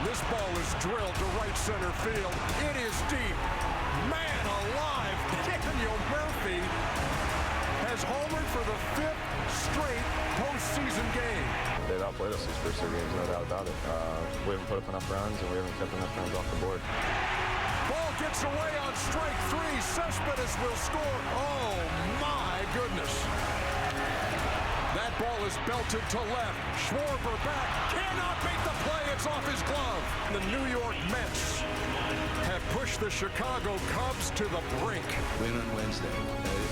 This ball is drilled to right center field. It is deep. Man alive, Daniel Murphy has homered for the 5th straight postseason game. They've outplayed us these first 3 games, no doubt about it. We haven't put up enough runs, and we haven't kept enough runs off the board. Ball gets away on strike 3. Cespedes will score. Oh, my goodness. That ball is belted to left. Schwarber back. Cannot make the play. It's off his glove. The New York Mets have pushed the Chicago Cubs to the brink. Win on Wednesday.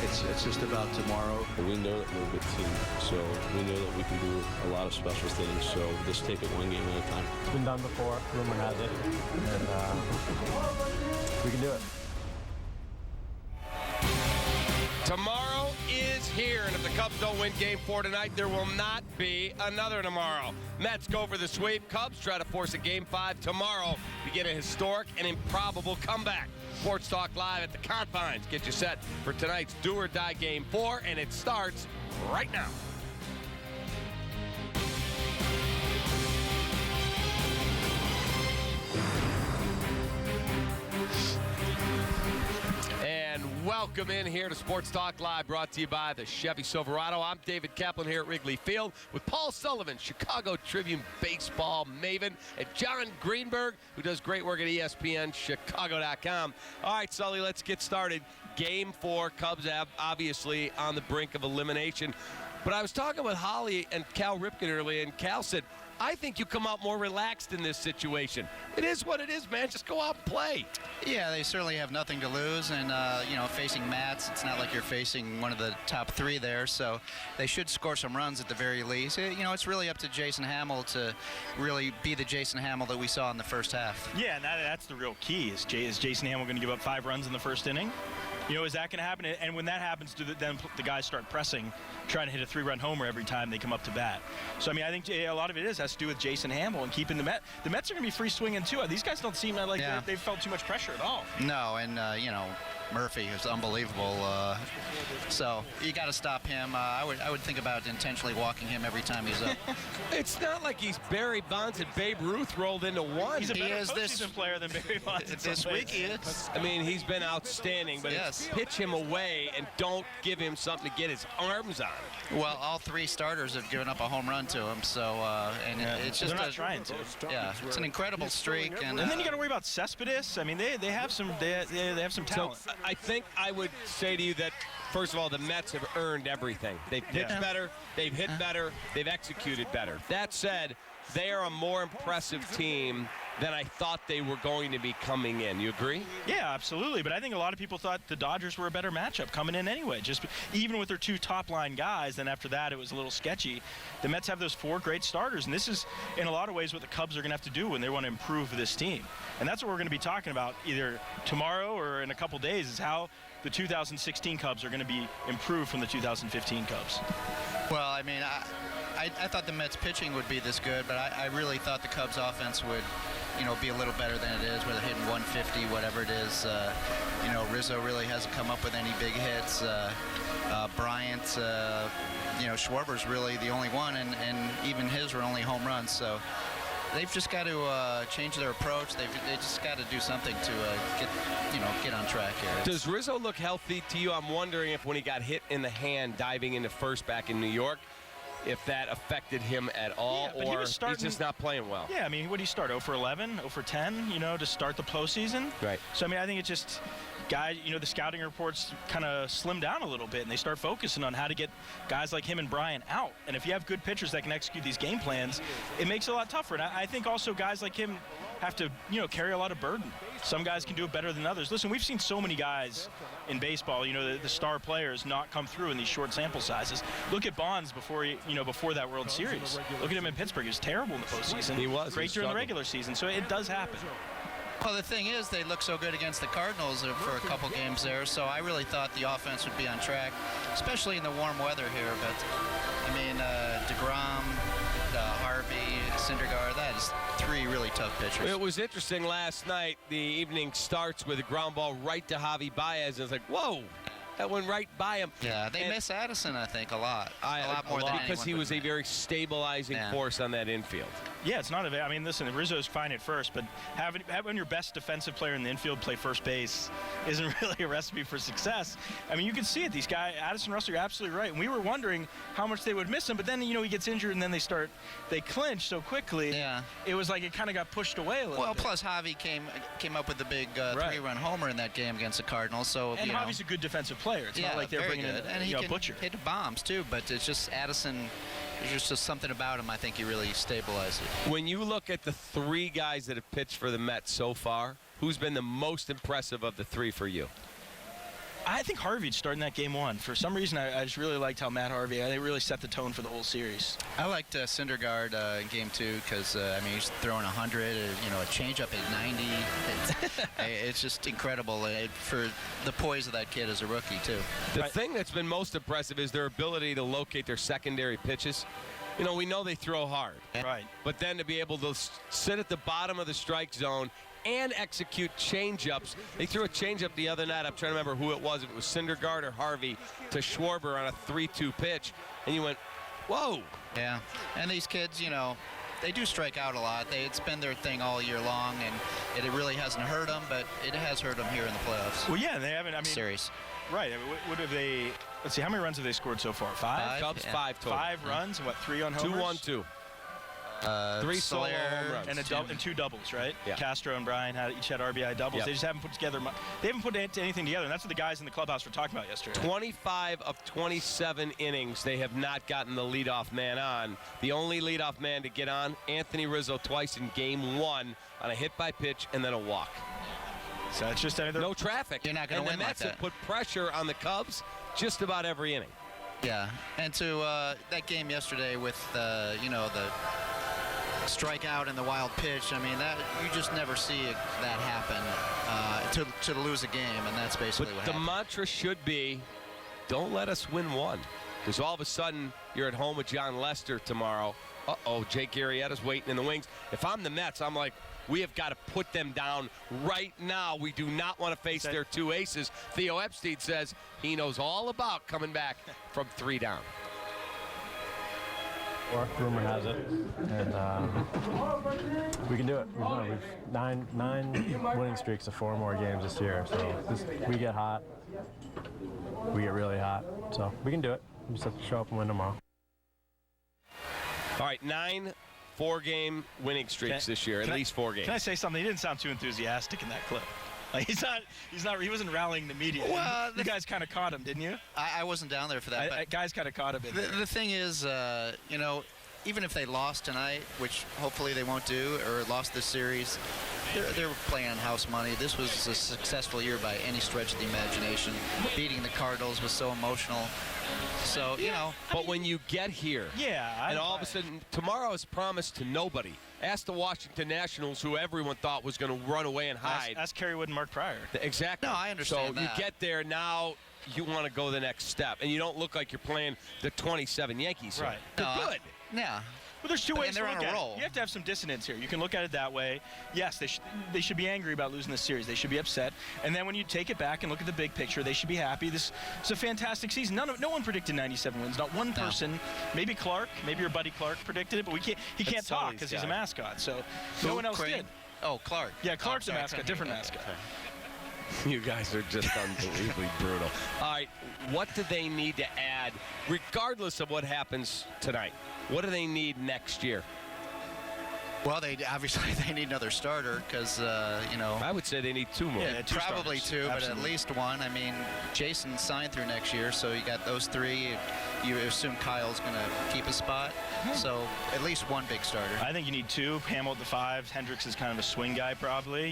It's just about tomorrow. We know that we're a good team, so we know that we can do a lot of special things, so just take it one game at a time. It's been done before, rumor has it, and we can do it. Tomorrow is here, and if the Cubs don't win Game 4 tonight, there will not be another tomorrow. Mets go for the sweep. Cubs try to force a Game 5 tomorrow to get a historic and improbable comeback. Sports Talk Live at the Confines. Get you set for tonight's do-or-die Game 4, and it starts right now. Welcome in here to Sports Talk Live, brought to you by the Chevy Silverado. I'm David Kaplan here at Wrigley Field with Paul Sullivan, Chicago Tribune baseball maven, and John Greenberg, who does great work at ESPN Chicago.com. All right, Sully, let's get started. Game 4, Cubs obviously on the brink of elimination. But I was talking with Holly and Cal Ripken earlier, and Cal said, I think you come out more relaxed in this situation. It is what it is, man. Just go out and play. Yeah, they certainly have nothing to lose, and facing Mats, it's not like you're facing one of the top 3 there, so they should score some runs at the very least. It's really up to Jason Hamill to really be the Jason Hamill that we saw in the first half. Yeah, and that's the real key. Is Jason Hamill going to give up 5 runs in the first inning? Is that going to happen? And when that happens, then the guys start pressing, trying to hit a 3-run homer every time they come up to bat. So, I think a lot of it has to do with Jason Hamill and keeping the Mets. The Mets are going to be free swinging, too. These guys don't seem like they've felt too much pressure at all. No, and, Murphy is unbelievable. So you got to stop him. I would think about intentionally walking him every time he's up. It's not like he's Barry Bonds and Babe Ruth rolled into one. He's a better postseason player than Barry Bonds. This week he is. He's been outstanding, but it's pitch him away and don't give him something to get his arms on. Well, all 3 starters have given up a home run to him, so it's just they're not trying to. Yeah, it's an incredible streak, and then you got to worry about Cespedes. They have some talent. So I think I would say to you that, first of all, the Mets have earned everything. They've pitched better, they've hit better, they've executed better. That said, they are a more impressive team than I thought they were going to be coming in. You agree? Yeah, absolutely. But I think a lot of people thought the Dodgers were a better matchup coming in anyway. Just even with their 2 top-line guys, then after that it was a little sketchy. The Mets have those 4 great starters, and this is, in a lot of ways, what the Cubs are going to have to do when they want to improve this team. And that's what we're going to be talking about either tomorrow or in a couple days, is how the 2016 Cubs are going to be improved from the 2015 Cubs. Well, I thought the Mets pitching would be this good, but I really thought the Cubs offense would, be a little better than it is, whether hitting 150, whatever it is. Rizzo really hasn't come up with any big hits. Bryant, Schwarber's really the only one, and even his were only home runs. So they've just got to change their approach. They just got to do something to get on track here. Does Rizzo look healthy to you? I'm wondering if when he got hit in the hand diving into first back in New York, if that affected him at all, or he's just not playing well. Yeah, what do you start, 0 for 11, 0 for 10, to start the postseason? Right. So, I think it's just guys, the scouting reports kind of slim down a little bit, and they start focusing on how to get guys like him and Bryant out. And if you have good pitchers that can execute these game plans, it makes it a lot tougher. And I think also guys like him have to, carry a lot of burden. Some guys can do it better than others. Listen, we've seen so many guys in baseball, the star players not come through in these short sample sizes. Look at Bonds before that World Series. Look at him in Pittsburgh. He was terrible in the postseason. He was. Great during the regular season. So it does happen. Well, the thing is, they look so good against the Cardinals for a couple games there, so I really thought the offense would be on track, especially in the warm weather here. But, DeGrom, Harvey, Syndergaard, that is 3 really tough pitchers. It was interesting last night. The evening starts with a ground ball right to Javi Baez. It's like, whoa, that went right by him. Yeah, they miss Addison, I think, a lot. A lot more than because he was a very stabilizing force on that infield. Yeah, it's not I mean, listen, Rizzo's fine at first, but having your best defensive player in the infield play first base isn't really a recipe for success. I mean, you can see it. These guys, Addison Russell, you're absolutely right. And we were wondering how much they would miss him, but then, he gets injured and then they clinch so quickly. Yeah. It was like it kind of got pushed away a little bit. Well, plus Javi came up with the big three-run homer in that game agaest the Cardinals. So and Javi's a good defensive player. It's not like they're bringing in a butcher. Hit bombs too, but it's just Addison. There's just something about him. I think he really stabilized it. When you look at the 3 guys that have pitched for the Mets so far, who's been the most impressive of the 3 for you? I think Harvey starting that game 1. For some reason, I just really liked how Matt Harvey, they really set the tone for the whole series. I liked Syndergaard in game 2 because, he's throwing 100, a changeup at 90. It's just incredible for the poise of that kid as a rookie, too. The thing that's been most impressive is their ability to locate their secondary pitches. We know they throw hard. Right. But then to be able to sit at the bottom of the strike zone and execute changeups. They threw a changeup the other night. I'm trying to remember who it was. If it was Syndergaard or Harvey to Schwarber on a 3-2 pitch. And you went, whoa. Yeah. And these kids, they do strike out a lot. It's been their thing all year long, and it really hasn't hurt them, but it has hurt them here in the playoffs. Well, yeah, they haven't, series. Right. What have they, let's see, how many runs have they scored so far? 5? Cubs, 5 total. 5 runs, 3 on homers? 2-1-2. 3 solo home runs. And 2 doubles, right? Yeah. Castro and Bryan each had RBI doubles. Yep. They just haven't put together. They haven't put anything together, and that's what the guys in the clubhouse were talking about yesterday. 25 of 27 innings, they have not gotten the leadoff man on. The only leadoff man to get on, Anthony Rizzo, twice in game 1 on a hit by pitch and then a walk. So it's just no traffic. You're not going to win And the Mets like have put pressure on the Cubs just about every inning. Yeah, and to that game yesterday with the strikeout and the wild pitch. That you just never see that happen to lose a game, and that's basically what happened. The mantra should be, don't let us win one, because all of a sudden you're at home with John Lester tomorrow. Jake Arrieta's waiting in the wings. If I'm the Mets, I'm like, we have got to put them down right now. We do not want to face their 2 aces. Theo Epstein says he knows all about coming back from 3 down. Rumor has it, and we can do it. We've 9 winning streaks of 4 more games this year. So we get hot, we get really hot. So we can do it. We just have to show up and win tomorrow. All right, 9 4-game winning streaks this year, at least 4 games. Can I say something? He didn't sound too enthusiastic in that clip. He wasn't rallying the media. Well, you guys kind of caught him, didn't you? I wasn't down there for that. But guys kind of caught him. The thing is, even if they lost tonight, which hopefully they won't do, or lost this series, they're playing on house money. This was a successful year by any stretch of the imagination. Beating the Cardinals was so emotional. So, But when you get here, and all of a sudden, tomorrow is promised to nobody. Ask the Washington Nationals, who everyone thought was going to run away and hide. Ask Kerry Wood and Mark Pryor. Exactly. No, I understand So you get there, now you want to go the next step. And you don't look like you're playing the 27 Yankees. Right. They're good. Yeah. Well, there's 2 ways to they're look on a at roll. it. You have to have some dissonance here. You can look at it that way. Yes, they should be angry about losing this series. They should be upset. And then when you take it back and look at the big picture, they should be happy. This is a fantastic season. No one predicted 97 wins. Not one person. Maybe Clark, maybe your buddy Clark predicted it, but he can't talk because he's a mascot. So no one else did. Oh, Clark. Yeah, Clark's a mascot, different mascot. You guys are just unbelievably brutal. All right, what do they need to add, regardless of what happens tonight? What do they need next year? Well, they need another starter because, I would say they need 2 more. Yeah, probably starters. 2, but at least 1. Jason signed through next year, so you got those 3. You assume Kyle's going to keep a spot. So at least 1 big starter. I think you need 2. Hamill at the 5. Hendricks is kind of a swing guy, probably.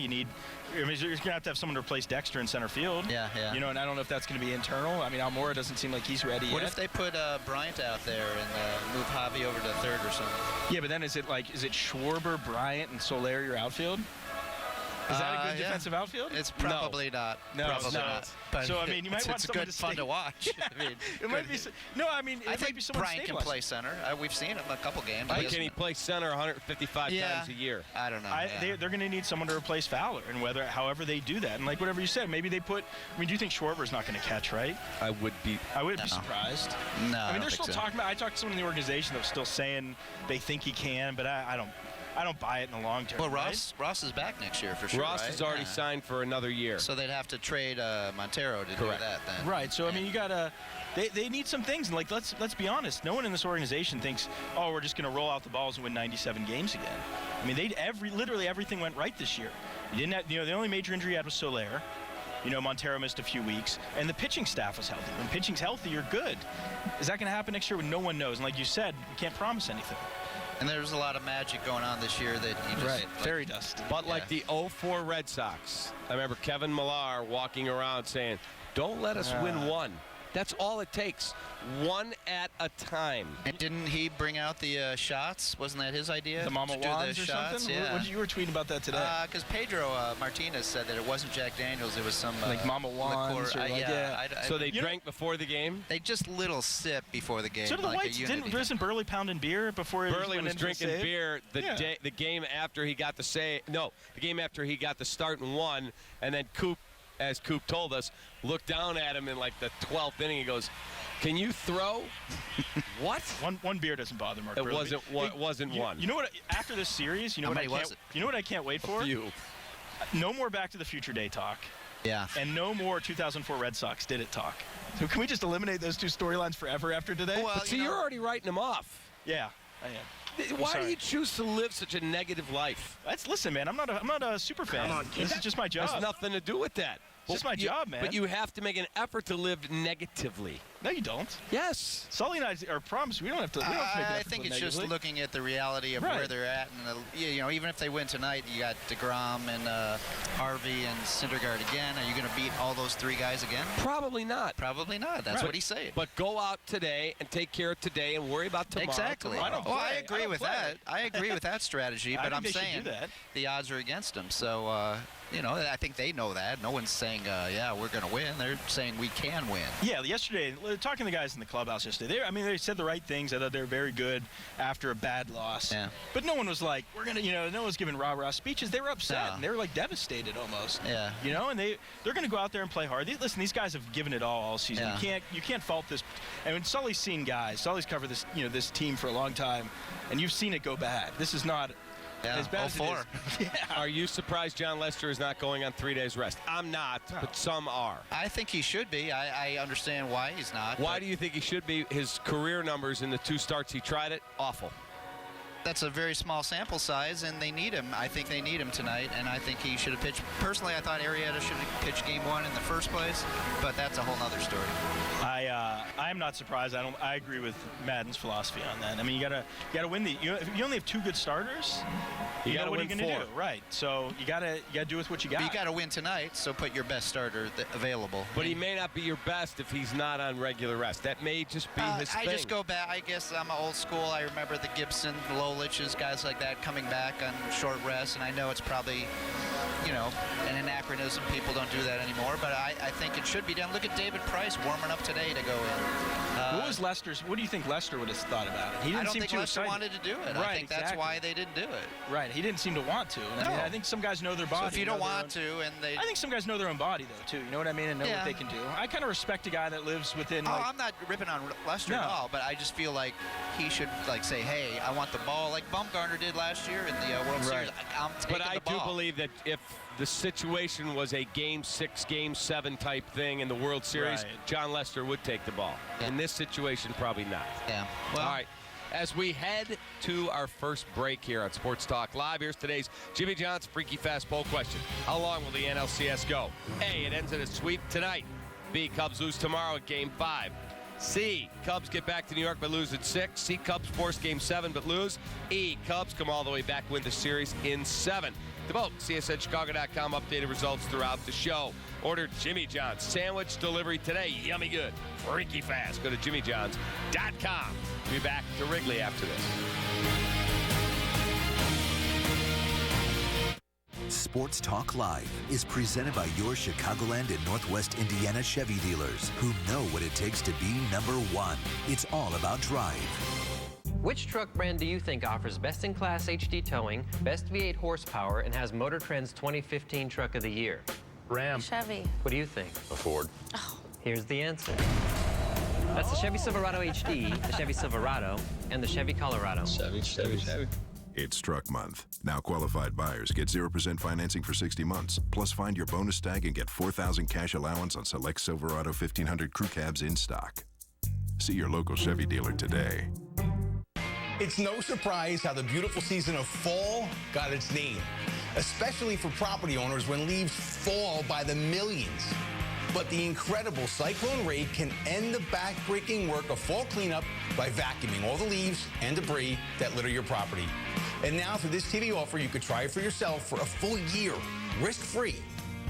You're going to have someone to replace Dexter in center field. Yeah. And I don't know if that's going to be internal. Almora doesn't seem like he's ready yet. What if they put Bryant out there and move Javi over to 3rd or something? Yeah, but then is it Schwarber, Bryant, and Soler your outfield? Is that a good defensive outfield? It's probably not. No, probably it's not. But So, I mean, you might want it's someone good to fun stay- to watch. I mean, It might be. No, I mean, it I might think be someone Brian can stabilized. play center. We've seen him a couple games. But can he play center 155 times a year? I don't know. They're going to need someone to replace Fowler, and however they do that, and like whatever you said, maybe they put. I mean, do you think Schwarber's not going to catch? Right? I would be surprised. No, I mean, they're still so. talking about. I talked to someone in the organization that was still saying they think he can, but I don't buy it in the long term. Well, right? Ross is back next year for sure. Ross right? is already signed for another year. So they'd have to trade Montero to do that then. Right. So I mean, you gotta. They need some things, and like let's be honest. No one in this organization thinks, oh, we're just gonna roll out the balls and win 97 games again. I mean, literally everything went right this year. You didn't have, the only major injury you had was Soler. Montero missed a few weeks, and the pitching staff was healthy. When pitching's healthy, you're good. Is that going to happen next year? When no one knows, and like you said, you can't promise anything. And there's a lot of magic going on this year that you just fairy dust. But like the 04 Red Sox, I remember Kevin Millar walking around saying, "Don't let us win one. That's all it takes. One at a time." And didn't he bring out the shots? Wasn't that his idea? The Mama to do Wands the or shots? something? Yeah. You were tweeting about that today. Because Pedro Martinez said that it wasn't Jack Daniels, it was some like Mama Wands. So they drank before the game? They just little sip before the game. So did the like Whites. Wasn't Burley pounding beer before Burley was went into drinking the save? beer the game after he got the save. No, the game after he got the start and won, and then Coop, as Coop told us, looked down at him in like the 12th inning and goes, "Can you throw?" What? One beer doesn't bother Mark. It Burley. wasn't one. You know what? After this series, you know what I can't wait for? No more Back to the Future Day talk. Yeah. And no more 2004 Red Sox did it talk. So can we just eliminate those two storylines forever after today? Well, but see, you're already writing them off. Yeah, I am. Why do you choose to live such a negative life? Listen, man. I'm not a super fan. This is just my job. Has nothing to do with that. It's just my job, man. But you have to make an effort to live negatively. No, you don't. Yes. Sully and I are promised we don't have to. We don't have to make an I effort think to it's live just negatively. looking at the reality of where they're at, and even if they win tonight, you got DeGrom and Harvey and Syndergaard again. Are you going to beat all those three guys again? Probably not. Probably not. That's what he's saying. But go out today and take care of today and worry about tomorrow. Exactly. I agree with that. I agree with that strategy, but I'm saying the odds are against them. So, I think they know that. No one's saying, we're going to win. They're saying we can win. Yeah, yesterday, talking to the guys in the clubhouse yesterday, they said the right things. I thought they were very good after a bad loss. Yeah. But no one was like, no one was giving rah-rah speeches. They were upset, and they were like devastated almost. Yeah. And they're going to go out there and play hard. Listen, these guys have given it all season. Yeah. You can't fault this. And when Sully's seen guys, Sully's covered this, this team for a long time, and you've seen it go bad. This is not as bad as it is. Are you surprised John Lester is not going on 3 days rest? I'm not, but some are. I think he should be. I understand why he's not. Why do you think he should be? His career numbers in the 2 starts he tried it, awful. That's a very small sample size, and they need him. I think they need him tonight, and I think he should have pitched. Personally, I thought Arrieta should have pitched game 1 in the first place, but that's a whole other story. I'm not surprised. I agree with Madden's philosophy on that. I mean, you gotta win the. If you only have 2 good starters, what are you going to do? Right. So you gotta do with what you got. But you got to win tonight, so put your best starter available. But he may not be your best if he's not on regular rest. That may just be his thing. I just go back. I guess I'm old school. I remember the Gibson, Lolich's, guys like that coming back on short rest, and I know it's probably, an anachronism. People don't do that anymore, but I think it should be done. Look at David Price warming up today to go in. What do you think Lester would have thought about it? He didn't I don't seem think too Lester excited. wanted to do it. Right, I think that's why they didn't do it. Right. He didn't seem to want to. And I think some guys know their body. So if you don't want to, and they... I think some guys know their own body, though, too. You know what I mean? And know what they can do. I kind of respect a guy that lives within... I'm not ripping on Lester at all, but I just feel like he should, say, hey, I want the ball, like Bumgarner did last year in the World Series. I'm taking But I the ball. do believe that if the situation was a Game 6, Game 7 type thing in the World Series, John Lester would take the ball. Yeah. In this situation, probably not. Yeah. Well, all right. As we head to our first break here on Sports Talk Live, here's today's Jimmy John's Freaky Fast poll question. How long will the NLCS go? A, it ends in a sweep tonight. B, Cubs lose tomorrow at Game 5. C, Cubs get back to New York but lose at 6. C, Cubs force Game 7 but lose. E, Cubs come all the way back, win the series in 7. To vote, CSNChicago.com, updated results throughout the show. Order Jimmy John's sandwich delivery today. Yummy good. Freaky fast. Go to jimmyjohns.com. We'll be back to Wrigley after this. Sports Talk Live is presented by your Chicagoland and Northwest Indiana Chevy dealers who know what it takes to be #1. It's all about drive. Which truck brand do you think offers best-in-class HD towing, best V8 horsepower, and has Motor Trend's 2015 Truck of the Year? Ram. Chevy. What do you think? A Ford. Oh. Here's the answer. That's the Chevy Silverado HD, the Chevy Silverado, and the Chevy Colorado. Chevy. It's Truck Month. Now qualified buyers get 0% financing for 60 months. Plus find your bonus tag and get $4,000 cash allowance on select Silverado 1500 crew cabs in stock. See your local Chevy dealer today. It's no surprise how the beautiful season of fall got its name, especially for property owners when leaves fall by the millions. But the incredible Cyclone Rake can end the back-breaking work of fall cleanup by vacuuming all the leaves and debris that litter your property. And now through this TV offer, you could try it for yourself for a full year, risk-free.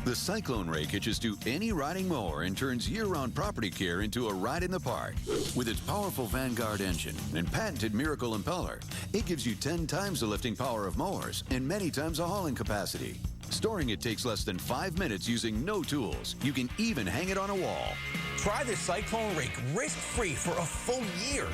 The Cyclone Rake hitches to any riding mower and turns year-round property care into a ride in the park. With its powerful Vanguard engine and patented Miracle impeller, it gives you 10 times the lifting power of mowers and many times the hauling capacity. Storing it takes less than 5 minutes using no tools. You can even hang it on a wall. Try the Cyclone Rake risk-free for a full year.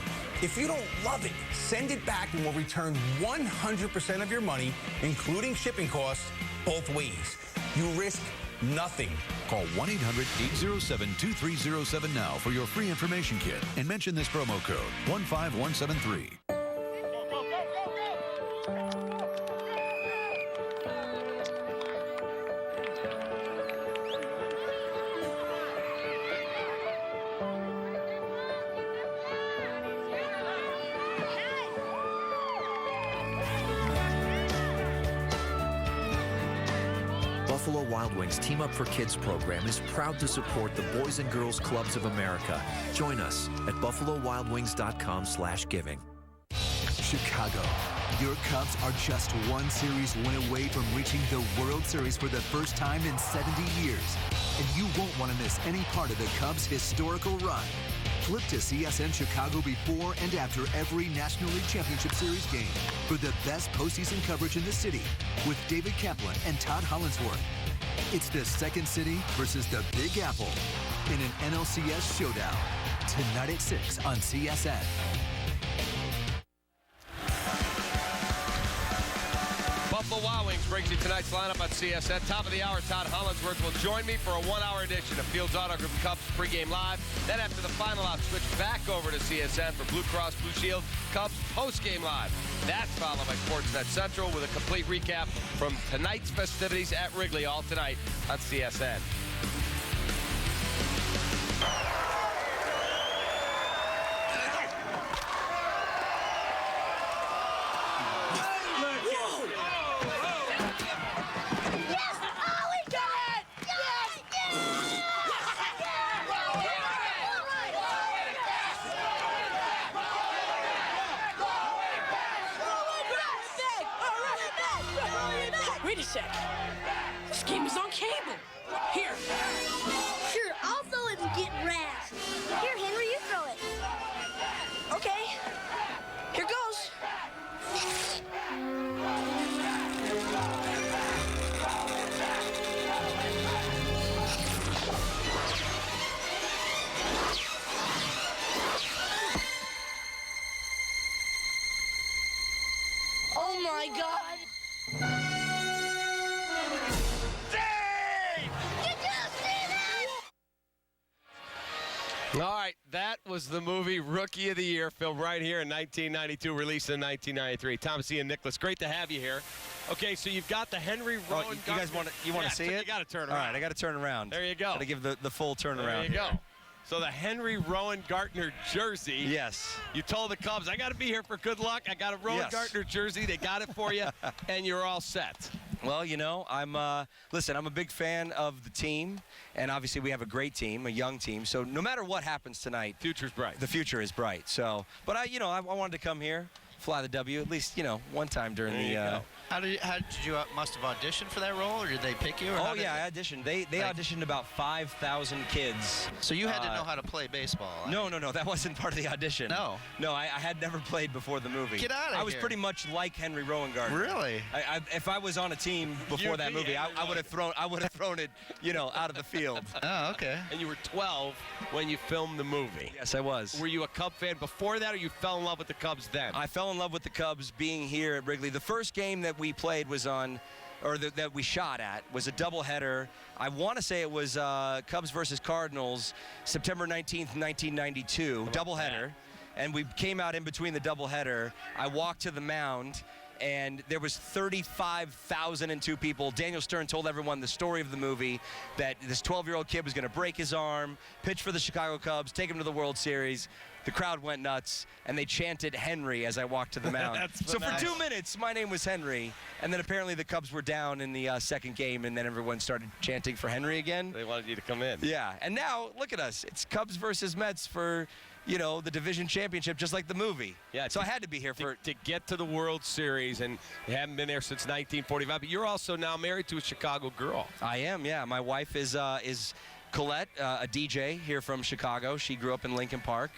If you don't love it, send it back and we'll return 100% of your money, including shipping costs, both ways. You risk nothing. Call 1-800-807-2307 now for your free information kit and mention this promo code 15173. Buffalo Wild Wings Team Up for Kids program is proud to support the Boys and Girls Clubs of America. Join us at buffalowildwings.com/giving. Chicago, your Cubs are just one series win away from reaching the World Series for the first time in 70 years. And you won't want to miss any part of the Cubs' historical run. Flip to CSN Chicago before and after every National League Championship Series game for the best postseason coverage in the city with David Kaplan and Todd Hollinsworth. It's the second city versus the Big Apple in an NLCS showdown. Tonight at 6 on CSN. Buffalo Wild Wings brings you tonight's lineup on CSN. Top of the hour, Todd Hollinsworth will join me for a 1-hour edition of Fields Auto Group Cubs pregame live. Then after the final out, switch back over to CSN for Blue Cross Blue Shield Cubs postgame live. That's followed by Sportsnet Central with a complete recap from tonight's festivities at Wrigley, all tonight on CSN. Wait a sec. This game is on cable. Here. Sure, I'll throw it and get razzed. Here, Henry, you throw it. Okay. Here goes. Oh, my God. All right, that was the movie Rookie of the Year, filmed right here in 1992, released in 1993. Thomas Ian Nicholas, great to have you here. Okay, so you've got the Henry Rowan. Oh, you guys want to see it? You got to turn around. All right, I got to turn around. There you go. Got to give the full turnaround. There you go. So the Henry Rowan Gartner jersey. Yes. You told the Cubs, I got to be here for good luck. I got a Rowan Gartner jersey. They got it for you, and you're all set. Well, you know, I'm a big fan of the team, and obviously we have a great team, a young team. So no matter what happens tonight, future's bright. The future is bright. So, but I wanted to come here, fly the W, at least, one time during How did you must have auditioned for that role, or did they pick you? Or Oh yeah, I auditioned. They auditioned about 5,000 kids. So you had to know how to play baseball. No, that wasn't part of the audition. No, I had never played before the movie. Get out of here. I was pretty much like Henry Rowan-Gardner. Really? If I was on a team before that movie, I would have thrown it, out of the field. Oh, okay. And you were 12 when you filmed the movie. Yes, I was. Were you a Cub fan before that, or you fell in love with the Cubs then? I fell in love with the Cubs being here at Wrigley. The first game that we played was that we shot at was a doubleheader. I want to say it was Cubs versus Cardinals, September 19th, 1992, doubleheader. And we came out in between the doubleheader. I walked to the mound, and there was 35,002 people. Daniel Stern told everyone the story of the movie, that this 12-year-old kid was going to break his arm, pitch for the Chicago Cubs, take him to the World Series. The crowd went nuts, and they chanted Henry as I walked to the mound. So for 2 minutes, my name was Henry, and then apparently the Cubs were down in the second game, and then everyone started chanting for Henry again. They wanted you to come in. Yeah, and now, look at us. It's Cubs versus Mets for, the division championship, just like the movie. Yeah. So I had to be here to get to the World Series, and you haven't been there since 1945, but you're also now married to a Chicago girl. I am, yeah. My wife is Colette, a DJ here from Chicago. She grew up in Lincoln Park,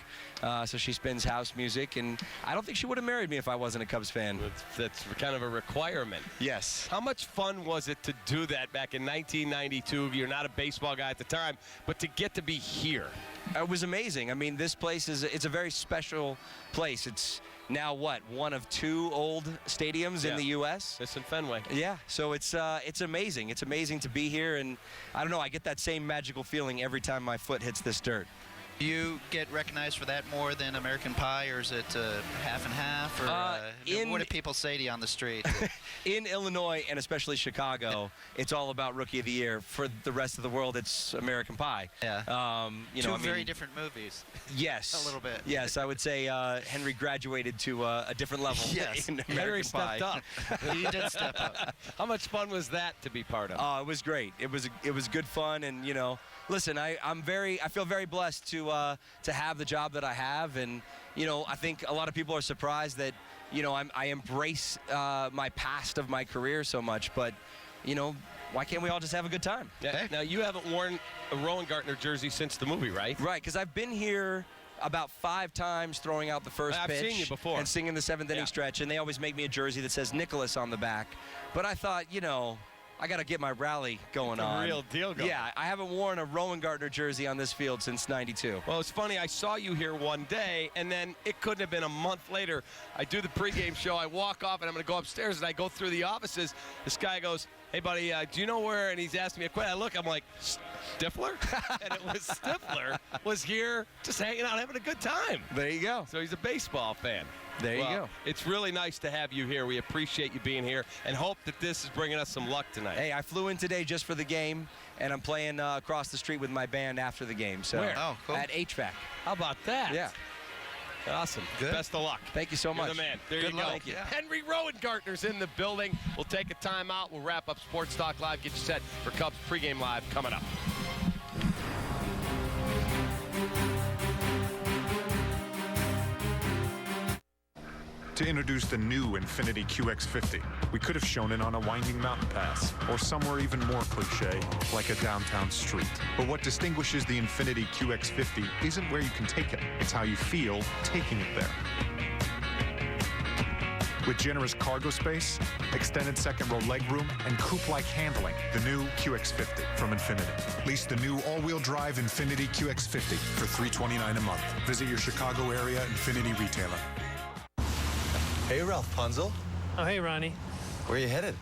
so she spins house music, and I don't think she would have married me if I wasn't a Cubs fan. That's kind of a requirement. Yes. How much fun was it to do that back in 1992? You're not a baseball guy at the time, but to get to be here. It was amazing. I mean, this place it's a very special place. It's now one of 2 old stadiums in the U.S. It's in Fenway. Yeah, so it's amazing. It's amazing to be here, and I don't know, I get that same magical feeling every time my foot hits this dirt. Do you get recognized for that more than American Pie, or is it half and half? Or what do people say to you on the street? In Illinois, and especially Chicago, it's all about Rookie of the Year. For the rest of the world, it's American Pie. Yeah. Two very different movies. Yes. A little bit. Yes, I would say Henry graduated to a different level. Yes. In American Henry Pie. stepped up. He did step up. How much fun was that to be part of? Oh, it was great. It was good fun, and listen, I feel very blessed to have the job that I have, and I think a lot of people are surprised that I embrace my past of my career so much, but why can't we all just have a good time? Yeah. Now, you haven't worn a Rowan-Gardner jersey since the movie, right? Right, because I've been here about 5 times throwing out the first pitch. I've seen you before. And singing the 7th inning stretch, and they always make me a jersey that says Nicholas on the back. But I thought, I got to get my rally going on. Real deal going. Yeah, I haven't worn a Rowan-Gardner jersey on this field since '92. Well, it's funny. I saw you here one day, and then it couldn't have been a month later. I do the pregame show. I walk off, and I'm going to go upstairs, and I go through the offices. This guy goes, "Hey, buddy, do you know where?" And he's asking me a question. I look, I'm like, Stifler? And it was Stifler was here just hanging out, having a good time. There you go. So he's a baseball fan. There you go. It's really nice to have you here. We appreciate you being here and hope that this is bringing us some luck tonight. Hey, I flew in today just for the game, and I'm playing across the street with my band after the game. So where? Oh, cool. At HVAC. How about that? Yeah. Awesome. Good. Best of luck. Thank you so much. You're the man. There Good you go. luck. Thank you. Yeah. Henry Rowan-Gardner's in the building. We'll take a timeout. We'll wrap up Sports Talk Live. Get you set for Cubs pregame live coming up. To introduce the new Infiniti QX50, we could have shown it on a winding mountain pass, or somewhere even more cliche, like a downtown street. But what distinguishes the Infiniti QX50 isn't where you can take it, it's how you feel taking it there. With generous cargo space, extended second-row legroom, and coupe-like handling, the new QX50 from Infiniti. Lease the new all-wheel drive Infiniti QX50 for $329 a month. Visit your Chicago area Infiniti retailer. Hey, Ralph Punzel. Oh, hey, Ronnie. Where are you headed?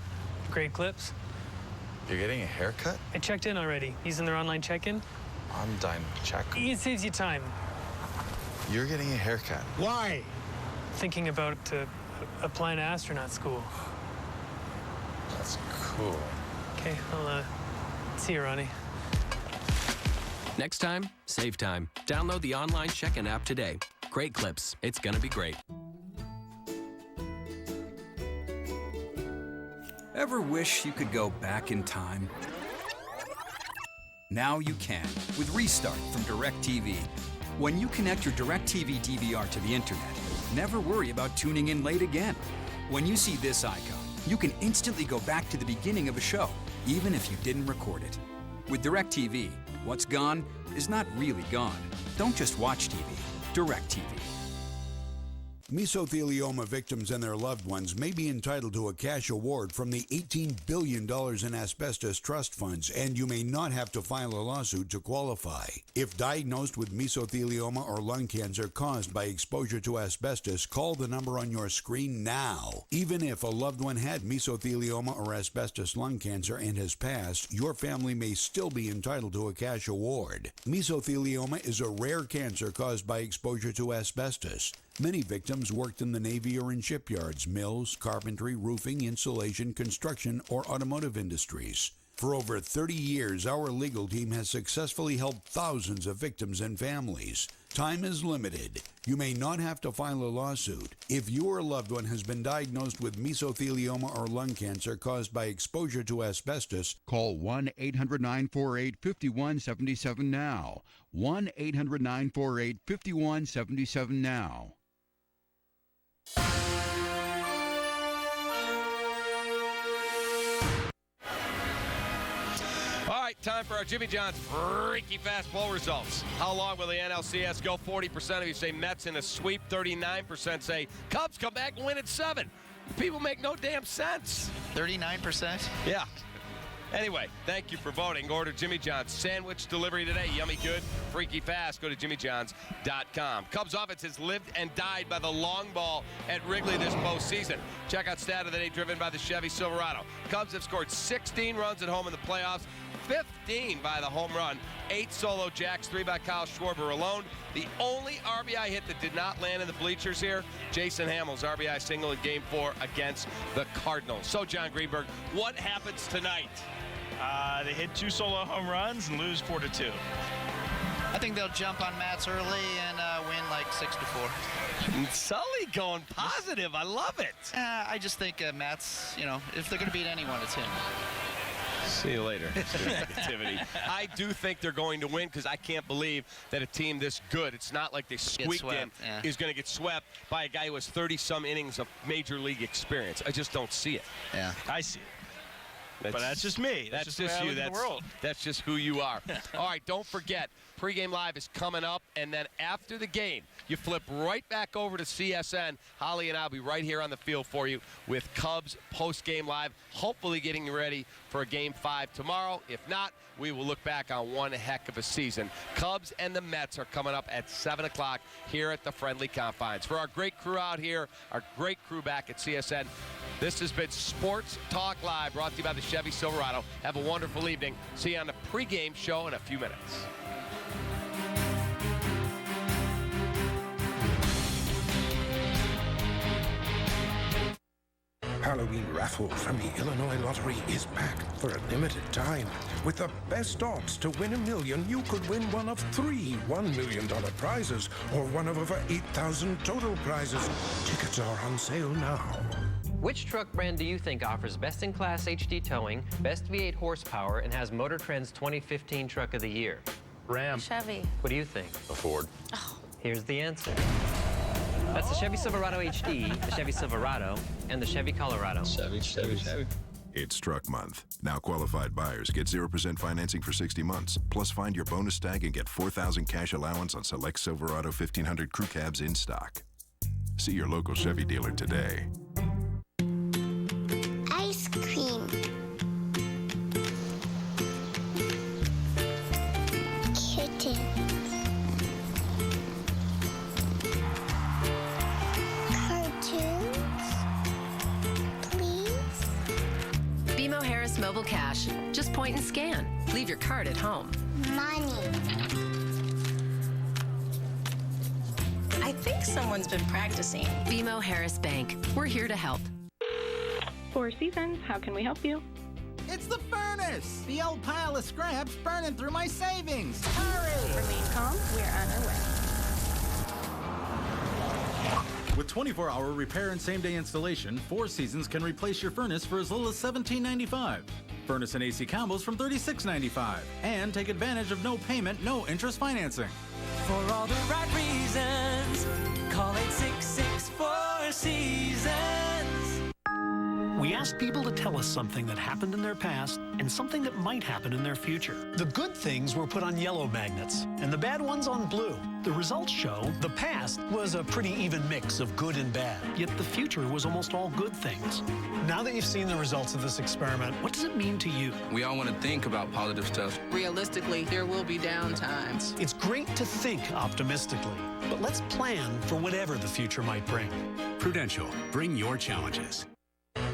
Great Clips. You're getting a haircut? I checked in already. Using their online check-in. I'm dying to check. It saves you time. You're getting a haircut. Why? Thinking about applying to astronaut school. That's cool. Okay, I'll see you, Ronnie. Next time, save time. Download the online check-in app today. Great Clips. It's gonna be great. Ever wish you could go back in time? Now you can with Restart from DirecTV. When you connect your DirecTV DVR to the internet, never worry about tuning in late again. When you see this icon, you can instantly go back to the beginning of a show, even if you didn't record it. With DirecTV, what's gone is not really gone. Don't just watch TV. DirecTV. Mesothelioma victims and their loved ones may be entitled to a cash award from the $18 billion in asbestos trust funds, and you may not have to file a lawsuit to qualify. If diagnosed with mesothelioma or lung cancer caused by exposure to asbestos, call the number on your screen now. Even if a loved one had mesothelioma or asbestos lung cancer and has passed, your family may still be entitled to a cash award. Mesothelioma is a rare cancer caused by exposure to asbestos. Many victims worked in the Navy or in shipyards, mills, carpentry, roofing, insulation, construction, or automotive industries. For over 30 years, our legal team has successfully helped thousands of victims and families. Time is limited. You may not have to file a lawsuit. If your loved one has been diagnosed with mesothelioma or lung cancer caused by exposure to asbestos, call 1-800-948-5177 now. 1-800-948-5177 now. All right, time for our Jimmy John's freaky fast poll results. How long will the NLCS go? 40% of you say Mets in a sweep. 39% say Cubs come back and win at 7. People make no damn sense. 39%? Yeah. Anyway, thank you for voting. Order Jimmy John's sandwich delivery today. Yummy good, freaky fast. Go to jimmyjohns.com. Cubs offense has lived and died by the long ball at Wrigley this postseason. Check out stat of the day driven by the Chevy Silverado. Cubs have scored 16 runs at home in the playoffs, 15 by the home run, 8 solo jacks, 3 by Kyle Schwarber alone. The only RBI hit that did not land in the bleachers here, Jason Hamels' RBI single in Game 4 against the Cardinals. So, John Greenberg, what happens tonight? They hit 2 solo home runs and lose 4-2. I think they'll jump on Mats early and win like 6-4. Sully going positive. I love it. I just think Mats, if they're going to beat anyone, it's him. See you later. Negativity. I do think they're going to win because I can't believe that a team this good, it's not like they squeaked in, is going to get swept by a guy who has 30-some innings of major league experience. I just don't see it. Yeah. I see it. But that's just me. That's just you. That's just who you are. All right, don't forget, Pregame Live is coming up, and then after the game, you flip right back over to CSN. Holly and I will be right here on the field for you with Cubs Postgame Live, hopefully getting you ready for a Game 5 tomorrow. If not, we will look back on one heck of a season. Cubs and the Mets are coming up at 7 o'clock here at the Friendly Confines. For our great crew out here, our great crew back at CSN, this has been Sports Talk Live, brought to you by the Chevy Silverado. Have a wonderful evening. See you on the pregame show in a few minutes. Halloween raffle from the Illinois Lottery is back for a limited time. With the best odds to win $1 million, you could win one of 3 $1 million prizes or one of over 8,000 total prizes. Tickets are on sale now. Which truck brand do you think offers best-in-class HD towing, best V8 horsepower, and has Motor Trend's 2015 Truck of the Year? Ram. Chevy. What do you think? A Ford. Oh. Here's the answer. That's the Chevy Silverado HD, the Chevy Silverado, and the Chevy Colorado. Chevy. It's Truck Month. Now qualified buyers get 0% financing for 60 months. Plus find your bonus tag and get $4,000 cash allowance on select Silverado 1500 crew cabs in stock. See your local Chevy dealer today. Ice cream. Kitten. Cartoons. Please. BMO Harris Mobile Cash. Just point and scan. Leave your card at home. Money. I think someone's been practicing. BMO Harris Bank. We're here to help. Four Seasons, how can we help you? It's the furnace! The old pile of scraps burning through my savings! Hurry! Remain calm, we're on our way. With 24-hour repair and same-day installation, Four Seasons can replace your furnace for as little as $17.95. Furnace and AC combos from $36.95. And take advantage of no payment, no interest financing. For all the right reasons, call 866-4 Seasons. We asked people to tell us something that happened in their past and something that might happen in their future. The good things were put on yellow magnets and the bad ones on blue. The results show the past was a pretty even mix of good and bad, yet the future was almost all good things. Now that you've seen the results of this experiment, what does it mean to you? We all want to think about positive stuff. Realistically, there will be down times. It's great to think optimistically, but let's plan for whatever the future might bring. Prudential, bring your challenges.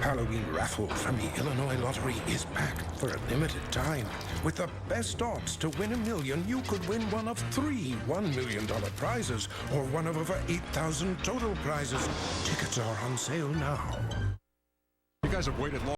Halloween raffle from the Illinois Lottery is back for a limited time. With the best odds to win $1 million, you could win one of 3 $1 million prizes or one of over 8,000 total prizes. Tickets are on sale now. You guys have waited long.